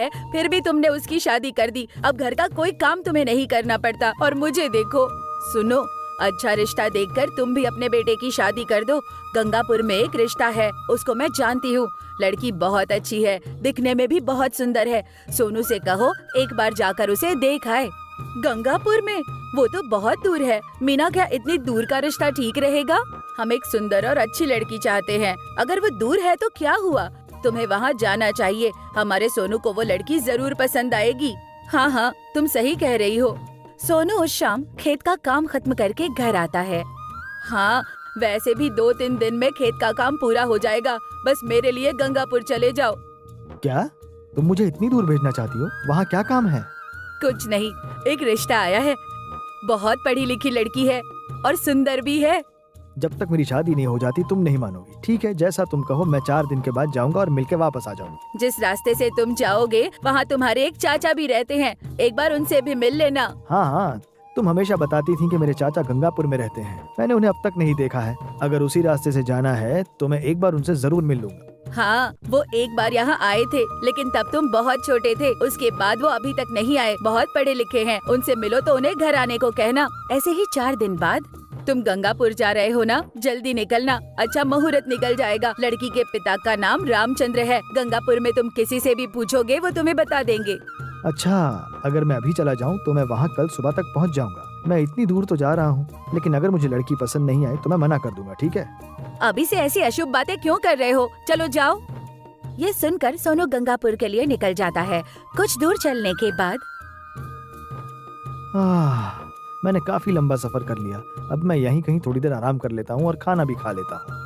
है, फिर भी तुमने उसकी शादी कर दी। अब घर का कोई काम तुम्हें नहीं करना पड़ता और मुझे देखो। सुनो, अच्छा रिश्ता देखकर तुम भी अपने बेटे की शादी कर दो। गंगापुर में एक रिश्ता है, उसको मैं जानती हूँ। लड़की बहुत अच्छी है, दिखने में भी बहुत सुंदर है। सोनू से कहो एक बार जाकर उसे देख आए। गंगापुर में? वो तो बहुत दूर है। मीना, क्या इतनी दूर का रिश्ता ठीक रहेगा? हम एक सुंदर और अच्छी लड़की चाहते हैं। अगर वो दूर है तो क्या हुआ, तुम्हें वहाँ जाना चाहिए। हमारे सोनू को वो लड़की जरूर पसंद आएगी। हाँ हाँ, तुम सही कह रही हो। सोनू उस शाम खेत का काम खत्म करके घर आता है। हाँ, वैसे भी 2-3 दिन में खेत का काम पूरा हो जाएगा। बस मेरे लिए गंगापुर चले जाओ। क्या तुम मुझे इतनी दूर भेजना चाहती हो? वहाँ क्या काम है? कुछ नहीं, एक रिश्ता आया है। बहुत पढ़ी लिखी लड़की है और सुंदर भी है। जब तक मेरी शादी नहीं हो जाती तुम नहीं मानोगी। ठीक है, जैसा तुम कहो। मैं 4 दिन के बाद जाऊंगा और मिलके वापस आ जाऊंगी। जिस रास्ते से तुम जाओगे वहाँ तुम्हारे एक चाचा भी रहते हैं, एक बार उनसे भी मिल लेना। हाँ हाँ, तुम हमेशा बताती थी कि मेरे चाचा गंगापुर में रहते हैं। मैंने उन्हें अब तक नहीं देखा है। अगर उसी रास्ते से जाना है तो मैं एक बार उनसे जरूर मिल लूंगा। हाँ, वो एक बार यहाँ आए थे, लेकिन तब तुम बहुत छोटे थे। उसके बाद वो अभी तक नहीं आए। बहुत पढ़े लिखे हैं, उनसे मिलो तो उन्हें घर आने को कहना। ऐसे ही 4 दिन बाद तुम गंगापुर जा रहे हो ना? जल्दी निकलना, अच्छा मुहूर्त निकल जाएगा। लड़की के पिता का नाम रामचंद्र है। गंगापुर में तुम किसी से भी पूछोगे वो तुम्हें बता देंगे। अच्छा, अगर मैं अभी चला जाऊँ तो मैं वहाँ कल सुबह तक पहुँच जाऊँगा। मैं इतनी दूर तो जा रहा हूँ, लेकिन अगर मुझे लड़की पसंद नहीं आए तो मैं मना कर दूंगा, ठीक है? अभी से ऐसी अशुभ बातें क्यों कर रहे हो? चलो जाओ। ये सुनकर सोनू गंगापुर के लिए निकल जाता है। कुछ दूर चलने के बाद मैंने काफी लंबा सफर कर लिया। अब मैं यहीं कहीं थोड़ी देर आराम कर लेता हूँ और खाना भी खा लेता हूँ।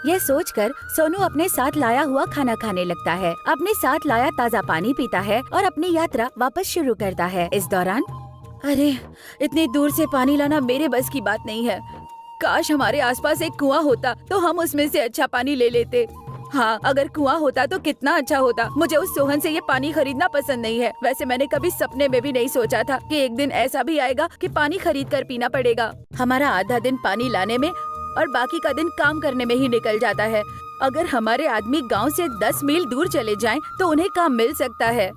ये सोचकर सोनू अपने साथ लाया हुआ खाना खाने लगता है, अपने साथ लाया ताज़ा पानी पीता है और अपनी यात्रा वापस शुरू करता है। इस दौरान, अरे इतनी दूर से पानी लाना मेरे बस की बात नहीं है। काश हमारे आसपास एक कुआं होता तो हम उसमें से अच्छा पानी ले लेते। हाँ, अगर कुआं होता तो कितना अच्छा होता। मुझे उस सोहन से ये पानी खरीदना पसंद नहीं है। वैसे मैंने कभी सपने में भी नहीं सोचा था कि एक दिन ऐसा भी आएगा कि पानी खरीद कर पीना पड़ेगा। हमारा आधा दिन पानी लाने में और बाकी का दिन काम करने में ही निकल जाता है। अगर हमारे आदमी गांव से 10 मील दूर चले जाएं तो उन्हें काम मिल सकता है।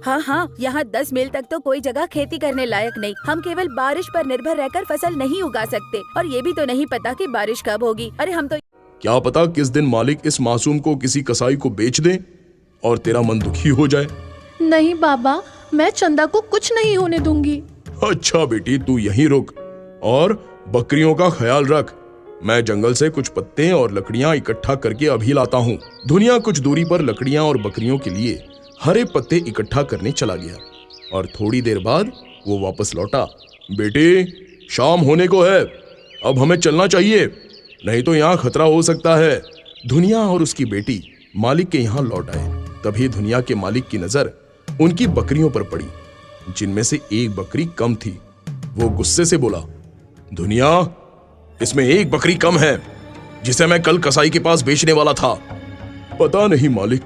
हाँ, यहाँ 10 मील तक तो कोई जगह खेती करने लायक नहीं। हम केवल बारिश पर निर्भर रहकर फसल नहीं उगा सकते और ये भी तो नहीं पता कि बारिश कब होगी। अरे हम तो क्या पता किस दिन मालिक इस मासूम को किसी कसाई को बेच दे और तेरा मन दुखी हो जाए। नहीं बाबा, मैं चंदा को कुछ नहीं होने दूंगी। अच्छा बेटी, तू यहीं रुक और बकरियों का ख्याल रख। मैं जंगल से कुछ पत्ते और लकड़ियां इकट्ठा करके अभी लाता हूँ। दुनिया कुछ दूरी पर लकड़ियां और बकरियों के लिए हरे पत्ते इकट्ठा करने चला गया और थोड़ी देर बाद वो वापस लौटा। बेटे, शाम होने को है, अब हमें चलना चाहिए, नहीं तो यहाँ खतरा हो सकता है। दुनिया और उसकी बेटी मालिक के यहाँ लौट आए। तभी दुनिया के मालिक की नजर उनकी बकरियों पर पड़ी, जिनमें से एक बकरी कम थी। वो गुस्से से बोला, दुनिया, इसमें एक बकरी कम है जिसे मैं कल कसाई के पास बेचने वाला था। पता नहीं मालिक,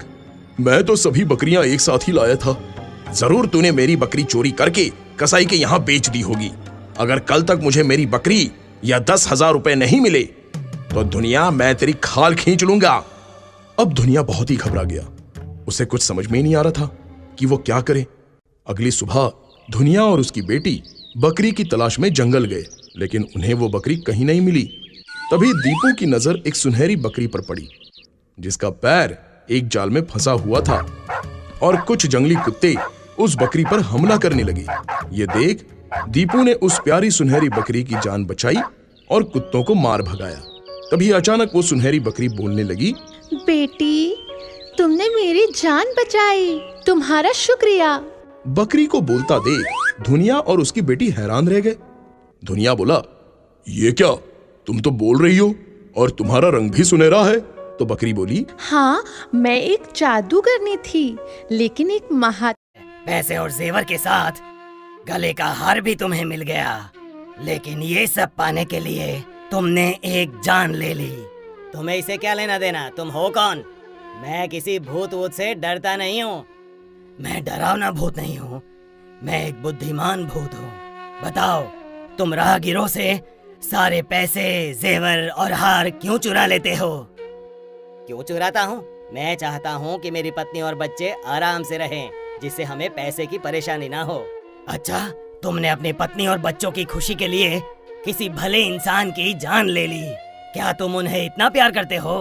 मैं तो सभी बकरियां एक साथ ही लाया था। जरूर तूने मेरी बकरी चोरी करके कसाई के यहाँ बेच दी होगी। अगर कल तक मुझे मेरी बकरी या 10,000 रुपए नहीं मिले तो दुनिया, मैं तेरी खाल खींच लूंगा। अब दुनिया बहुत ही घबरा गया। उसे कुछ समझ में ही नहीं आ रहा था कि वो क्या करे। अगली सुबह दुनिया और उसकी बेटी बकरी की तलाश में जंगल गए, लेकिन उन्हें वो बकरी कहीं नहीं मिली। तभी दीपू की नजर एक सुनहरी बकरी पर पड़ी, जिसका पैर एक जाल में फंसा हुआ था और कुछ जंगली कुत्ते उस बकरी पर हमला करने लगे। ये देख दीपू ने उस प्यारी सुनहरी बकरी की जान बचाई और कुत्तों को मार भगाया। तभी अचानक वो सुनहरी बकरी बोलने लगी, बेटी, तुमने मेरी जान बचाई, तुम्हारा शुक्रिया। बकरी को बोलता देख दुनिया और उसकी बेटी हैरान रह गए। दुनिया बोला, ये क्या, तुम तो बोल रही हो और तुम्हारा रंग भी सुनहरा है। तो बकरी बोली, हाँ, मैं एक जादूगरनी थी, लेकिन एक पैसे और जेवर के साथ गले का हार भी तुम्हें मिल गया, लेकिन ये सब पाने के लिए तुमने एक जान ले ली। तुम्हें इसे क्या लेना देना? तुम हो कौन? मैं किसी भूत वूत से डरता नहीं हूँ। मैं डरावना भूत नहीं हूँ, मैं एक बुद्धिमान भूत हूँ। बताओ, तुम राहगीरों से सारे पैसे, जेवर और हार क्यों चुरा लेते हो? क्यों चुराता हूँ? मैं चाहता हूँ कि मेरी पत्नी और बच्चे आराम से रहें। जिससे हमें पैसे की परेशानी ना हो। अच्छा, तुमने अपनी पत्नी और बच्चों की खुशी के लिए किसी भले इंसान की जान ले ली। क्या तुम उन्हें इतना प्यार करते हो?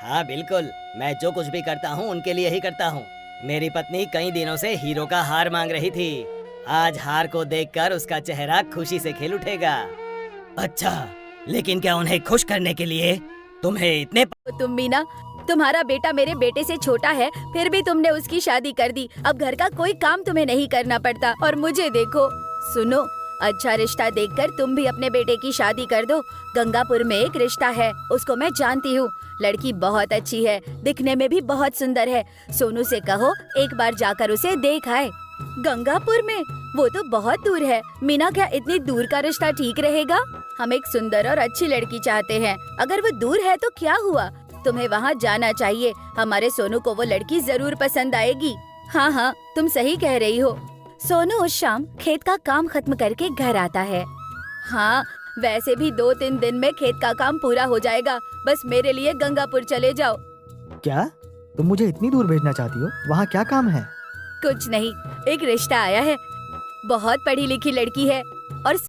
हाँ बिल्कुल, मैं जो कुछ भी करता हूँ उनके लिए ही करता हूँ। मेरी पत्नी कई दिनों से हीरो का हार मांग रही थी। आज हार को देखकर उसका चेहरा खुशी से खिल उठेगा। अच्छा, लेकिन क्या उन्हें खुश करने के लिए तुम्हें इतने तुम मीना, तुम्हारा बेटा मेरे बेटे से छोटा है, फिर भी तुमने उसकी शादी कर दी। अब घर का कोई काम तुम्हें नहीं करना पड़ता और मुझे देखो। सुनो, अच्छा रिश्ता देखकर तुम भी अपने बेटे की शादी कर दो। गंगापुर में एक रिश्ता है, उसको मैं जानती हूँ। लड़की बहुत अच्छी है, दिखने में भी बहुत सुंदर है। सोनू से कहो एक बार जाकर उसे देख आए। गंगापुर में? वो तो बहुत दूर है। मीना, क्या इतनी दूर का रिश्ता ठीक रहेगा? हम एक सुंदर और अच्छी लड़की चाहते हैं। अगर वो दूर है तो क्या हुआ, तुम्हें वहाँ जाना चाहिए। हमारे सोनू को वो लड़की जरूर पसंद आएगी। हाँ हाँ, तुम सही कह रही हो। सोनू उस शाम खेत का काम खत्म करके घर आता है। हाँ, वैसे भी 2-3 दिन में खेत का काम पूरा हो जाएगा। बस मेरे लिए गंगापुर चले जाओ। क्या तुम मुझे इतनी दूर भेजना चाहती हो? वहाँ क्या काम है? कुछ नहीं, एक रिश्ता आया है। बहुत पढ़ी लिखी लड़की है और